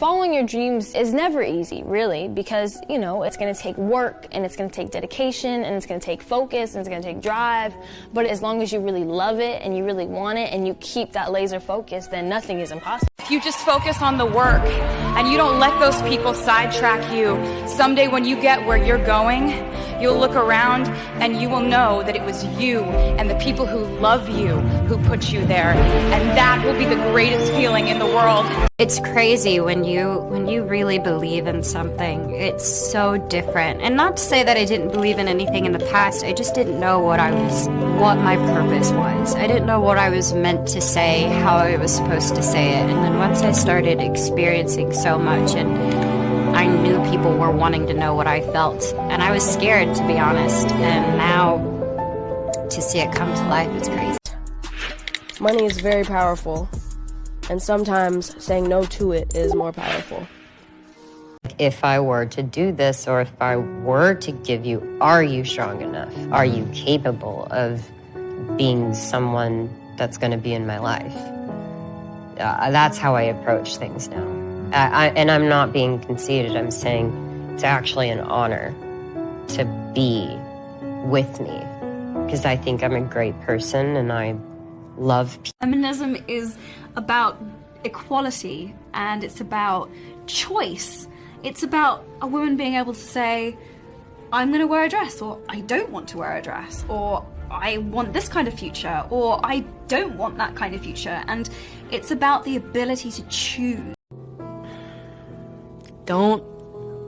Following your dreams is never easy, really, because, you know, it's going to take work, and it's going to take dedication, and it's going to take focus, and it's going to take drive. But as long as you really love it, and you really want it, and you keep that laser focus, then nothing is impossible. If you just focus on the work, and you don't let those people sidetrack you, someday when you get where you're going, you'll look around, and you will know that it was you and the people who love you who put you there. And that will be the greatest feeling in the world. It's crazy when you really believe in something. It's so different. And not to say that I didn't believe in anything in the past, I just didn't know what my purpose was. I didn't know what I was meant to say, how I was supposed to say it. And then once I started experiencing so much, and I knew people were wanting to know what I felt, and I was scared, to be honest. And now to see it come to life, it's crazy. Money is very powerful, and sometimes saying no to it is more powerful. If I were to do this, or if I were to give you, are you strong enough? Are you capable of being someone that's going to be in my life? That's how I approach things now. And I'm not being conceited. I'm saying it's actually an honor to be with me, because I think I'm a great person and I love people. Feminism is about equality, and it's about choice. It's about a woman being able to say, I'm going to wear a dress, or I don't want to wear a dress, or I want this kind of future, or I don't want that kind of future. And it's about the ability to choose. Don't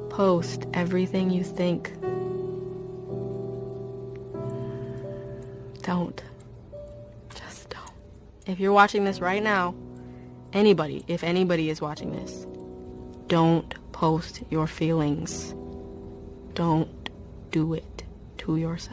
post everything you think. Don't. Just don't. If you're watching this right now, if anybody is watching this, don't post your feelings. Don't do it to yourself.